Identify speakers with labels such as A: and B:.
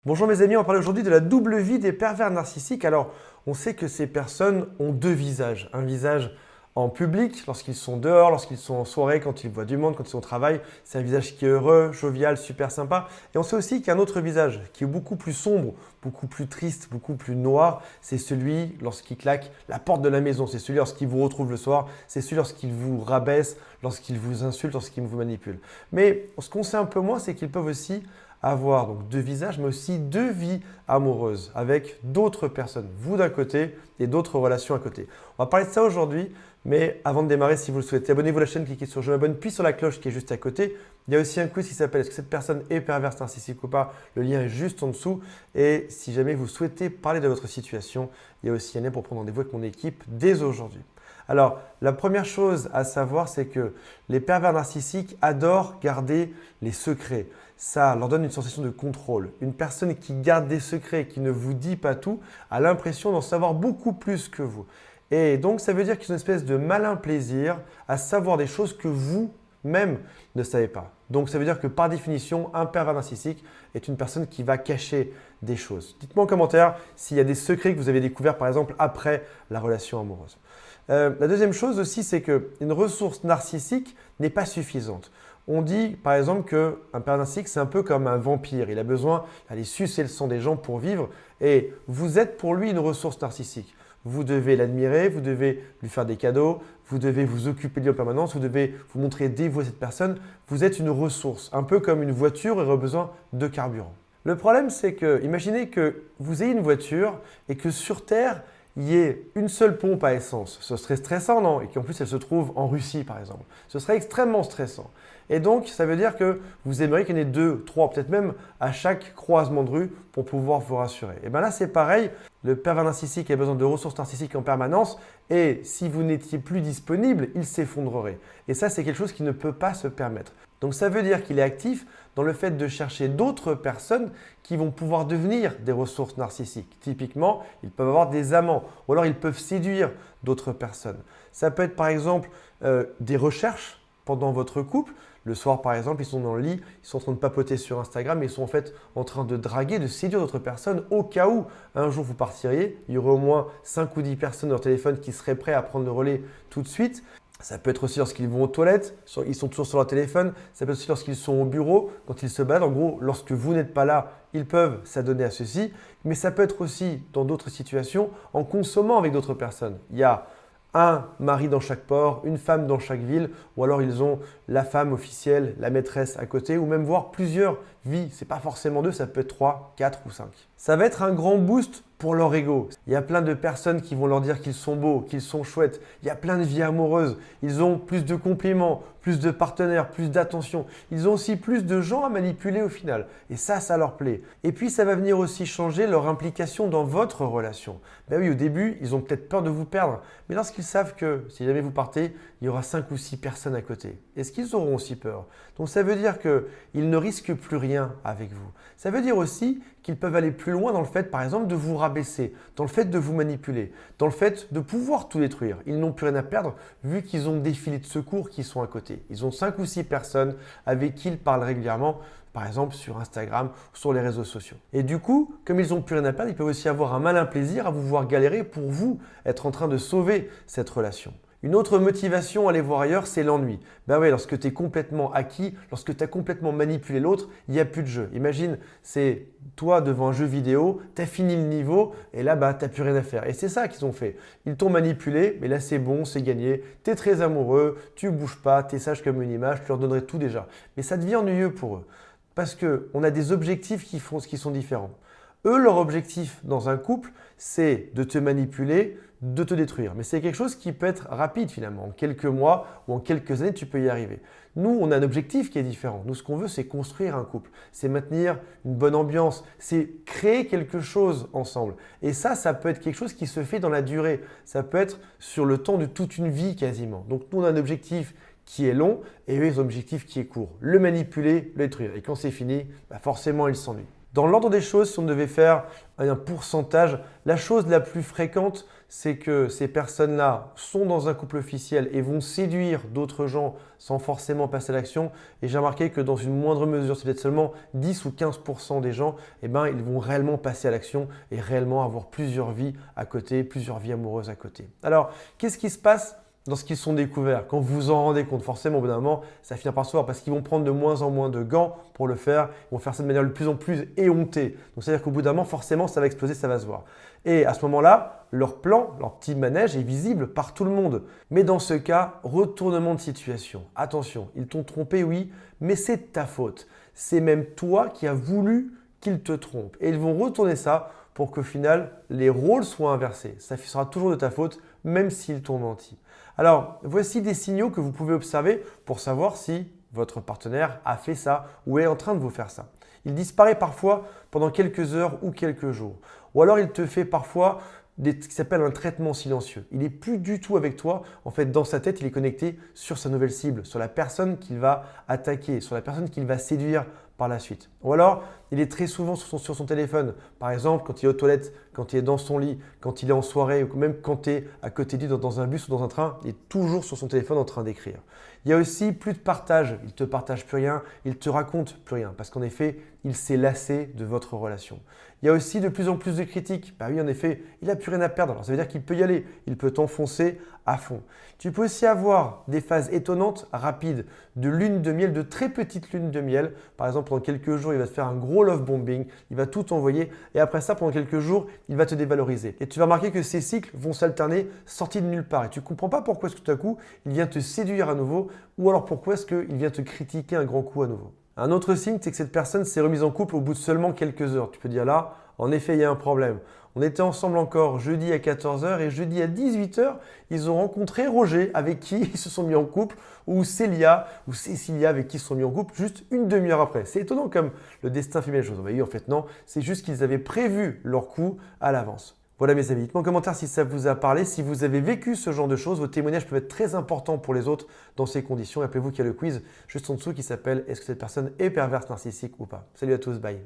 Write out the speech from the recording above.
A: Bonjour mes amis, on va parler aujourd'hui de la double vie des pervers narcissiques. Alors, on sait que ces personnes ont deux visages. Un visage en public, lorsqu'ils sont dehors, lorsqu'ils sont en soirée, quand ils voient du monde, quand ils sont au travail. C'est un visage qui est heureux, jovial, super sympa. Et on sait aussi qu'il y a un autre visage qui est beaucoup plus sombre, beaucoup plus triste, beaucoup plus noir. C'est celui lorsqu'il claque la porte de la maison. C'est celui lorsqu'il vous retrouve le soir. C'est celui lorsqu'il vous rabaisse, lorsqu'il vous insulte, lorsqu'il vous manipule. Mais ce qu'on sait un peu moins, c'est qu'ils peuvent aussi avoir donc deux visages, mais aussi deux vies amoureuses avec d'autres personnes, vous d'un côté et d'autres relations à côté. On va parler de ça aujourd'hui, mais avant de démarrer, si vous le souhaitez, abonnez-vous à la chaîne, cliquez sur je m'abonne, puis sur la cloche qui est juste à côté. Il y a aussi un quiz qui s'appelle est-ce que cette personne est perverse narcissique ou pas? Le lien est juste en dessous. Et si jamais vous souhaitez parler de votre situation, il y a aussi un lien pour prendre rendez-vous avec mon équipe dès aujourd'hui. Alors, la première chose à savoir, c'est que les pervers narcissiques adorent garder les secrets. Ça leur donne une sensation de contrôle. Une personne qui garde des secrets, qui ne vous dit pas tout, a l'impression d'en savoir beaucoup plus que vous. Et donc, ça veut dire qu'ils ont une espèce de malin plaisir à savoir des choses que vous-même ne savez pas. Donc, ça veut dire que par définition, un pervers narcissique est une personne qui va cacher des choses. Dites-moi en commentaire s'il y a des secrets que vous avez découverts, par exemple, après la relation amoureuse. La deuxième chose aussi, c'est qu'une ressource narcissique n'est pas suffisante. On dit par exemple qu'un pervers narcissique, c'est un peu comme un vampire. Il a besoin d'aller sucer le sang des gens pour vivre et vous êtes pour lui une ressource narcissique. Vous devez l'admirer, vous devez lui faire des cadeaux, vous devez vous occuper de lui en permanence, vous devez vous montrer dévoué à cette personne. Vous êtes une ressource, un peu comme une voiture aurait besoin de carburant. Le problème, c'est que, imaginez que vous ayez une voiture et que sur Terre, il y ait une seule pompe à essence. Ce serait stressant, non? Et qu'en plus, elle se trouve en Russie, par exemple. Ce serait extrêmement stressant. Et donc, ça veut dire que vous aimeriez qu'il y en ait deux, trois, peut-être même à chaque croisement de rue pour pouvoir vous rassurer. Et bien là, c'est pareil. Le pervers narcissique a besoin de ressources narcissiques en permanence. Et si vous n'étiez plus disponible, il s'effondrerait. Et ça, c'est quelque chose qui ne peut pas se permettre. Donc, ça veut dire qu'il est actif dans le fait de chercher d'autres personnes qui vont pouvoir devenir des ressources narcissiques. Typiquement, ils peuvent avoir des amants ou alors ils peuvent séduire d'autres personnes. Ça peut être par exemple des recherches pendant votre couple. Le soir, par exemple, ils sont dans le lit, ils sont en train de papoter sur Instagram, mais ils sont en fait en train de draguer, de séduire d'autres personnes au cas où un jour vous partiriez. Il y aurait au moins 5 ou 10 personnes dans leur téléphone qui seraient prêts à prendre le relais tout de suite. Ça peut être aussi lorsqu'ils vont aux toilettes, ils sont toujours sur leur téléphone. Ça peut être aussi lorsqu'ils sont au bureau, quand ils se baladent. En gros, lorsque vous n'êtes pas là, ils peuvent s'adonner à ceci. Mais ça peut être aussi dans d'autres situations en consommant avec d'autres personnes. Il y a un mari dans chaque port, une femme dans chaque ville, ou alors ils ont la femme officielle, la maîtresse à côté, ou même voir plusieurs vies. Ce n'est pas forcément deux, ça peut être 3, 4 ou 5. Ça va être un grand boost pour leur ego. Il y a plein de personnes qui vont leur dire qu'ils sont beaux, qu'ils sont chouettes. Il y a plein de vies amoureuses. Ils ont plus de compliments, plus de partenaires, plus d'attention. Ils ont aussi plus de gens à manipuler au final. Et ça leur plaît. Et puis, ça va venir aussi changer leur implication dans votre relation. Ben oui, au début, ils ont peut-être peur de vous perdre. Mais lorsqu'ils savent que si jamais vous partez, il y aura 5 ou 6 personnes à côté. Est-ce qu'ils auront aussi peur? Donc, ça veut dire qu'ils ne risquent plus rien avec vous. Ça veut dire aussi qu'ils peuvent aller plus loin dans le fait, par exemple, de vous rabaisser, dans le fait de vous manipuler, dans le fait de pouvoir tout détruire. Ils n'ont plus rien à perdre vu qu'ils ont des filets de secours qui sont à côté. Ils ont 5 ou 6 personnes avec qui ils parlent régulièrement, par exemple sur Instagram ou sur les réseaux sociaux. Et du coup, comme ils n'ont plus rien à perdre, ils peuvent aussi avoir un malin plaisir à vous voir galérer pour vous être en train de sauver cette relation. Une autre motivation à aller voir ailleurs, c'est l'ennui. Ben oui, lorsque tu es complètement acquis, lorsque tu as complètement manipulé l'autre, il n'y a plus de jeu. Imagine, c'est toi devant un jeu vidéo, tu as fini le niveau et là, tu n'as plus rien à faire. Et c'est ça qu'ils ont fait. Ils t'ont manipulé, mais là, c'est bon, c'est gagné. Tu es très amoureux, tu ne bouges pas, tu es sage comme une image, tu leur donnerais tout déjà. Mais ça devient ennuyeux pour eux parce qu'on a des objectifs qui sont différents. Eux, leur objectif dans un couple, c'est de te manipuler, de te détruire. Mais c'est quelque chose qui peut être rapide finalement. En quelques mois ou en quelques années, tu peux y arriver. Nous, on a un objectif qui est différent. Nous, ce qu'on veut, c'est construire un couple. C'est maintenir une bonne ambiance. C'est créer quelque chose ensemble. Et ça peut être quelque chose qui se fait dans la durée. Ça peut être sur le temps de toute une vie quasiment. Donc, nous, on a un objectif qui est long et eux, ils ont un objectif qui est court. Le manipuler, le détruire. Et quand c'est fini, forcément, ils s'ennuient. Dans l'ordre des choses, si on devait faire un pourcentage, la chose la plus fréquente, c'est que ces personnes-là sont dans un couple officiel et vont séduire d'autres gens sans forcément passer à l'action. Et j'ai remarqué que dans une moindre mesure, c'est peut-être seulement 10 ou 15% des gens, ils vont réellement passer à l'action et réellement avoir plusieurs vies à côté, plusieurs vies amoureuses à côté. Alors, qu'est-ce qui se passe lorsqu'ils sont découverts? Quand vous vous en rendez compte, forcément, au bout d'un moment, ça finit par se voir parce qu'ils vont prendre de moins en moins de gants pour le faire. Ils vont faire ça de manière de plus en plus éhontée. Donc, c'est-à-dire qu'au bout d'un moment, forcément, ça va exploser, ça va se voir. Et à ce moment-là, leur plan, leur petit manège est visible par tout le monde. Mais dans ce cas, retournement de situation. Attention, ils t'ont trompé, oui, mais c'est de ta faute. C'est même toi qui as voulu qu'ils te trompent. Et ils vont retourner ça pour qu'au final, les rôles soient inversés. Ça sera toujours de ta faute, même s'ils t'ont menti. Alors, voici des signaux que vous pouvez observer pour savoir si votre partenaire a fait ça ou est en train de vous faire ça. Il disparaît parfois pendant quelques heures ou quelques jours. Ou alors, il te fait parfois ce qui s'appelle un traitement silencieux. Il n'est plus du tout avec toi. En fait, dans sa tête, il est connecté sur sa nouvelle cible, sur la personne qu'il va attaquer, sur la personne qu'il va séduire par la suite. Ou alors, il est très souvent sur son téléphone. Par exemple, quand il est aux toilettes, quand il est dans son lit, quand il est en soirée ou même quand tu es à côté de lui dans un bus ou dans un train, il est toujours sur son téléphone en train d'écrire. Il y a aussi plus de partage. Il ne te partage plus rien, il ne te raconte plus rien parce qu'en effet, il s'est lassé de votre relation. Il y a aussi de plus en plus de critiques. Bah oui, en effet, il n'a plus rien à perdre. Alors ça veut dire qu'il peut y aller, il peut t'enfoncer à fond. Tu peux aussi avoir des phases étonnantes, rapides, de lune de miel, de très petites lunes de miel. Par exemple, pendant quelques jours, il va te faire un gros love bombing, il va tout envoyer et après ça, pendant quelques jours, il va te dévaloriser. Et tu vas remarquer que ces cycles vont s'alterner sortis de nulle part et tu ne comprends pas pourquoi est-ce que tout à coup, il vient te séduire à nouveau ou alors pourquoi est-ce qu'il vient te critiquer un grand coup à nouveau. Un autre signe, c'est que cette personne s'est remise en couple au bout de seulement quelques heures. Tu peux dire là, en effet, il y a un problème. On était ensemble encore jeudi à 14 h et jeudi à 18 h, ils ont rencontré Roger avec qui ils se sont mis en couple ou Célia ou Cécilia avec qui ils se sont mis en couple juste une demi-heure après. C'est étonnant comme le destin fait bien les choses. En fait, non, c'est juste qu'ils avaient prévu leur coup à l'avance. Voilà mes amis, dites-moi en commentaire si ça vous a parlé, si vous avez vécu ce genre de choses. Vos témoignages peuvent être très importants pour les autres dans ces conditions. Rappelez-vous qu'il y a le quiz juste en dessous qui s'appelle « Est-ce que cette personne est perverse narcissique ou pas ?» Salut à tous, bye.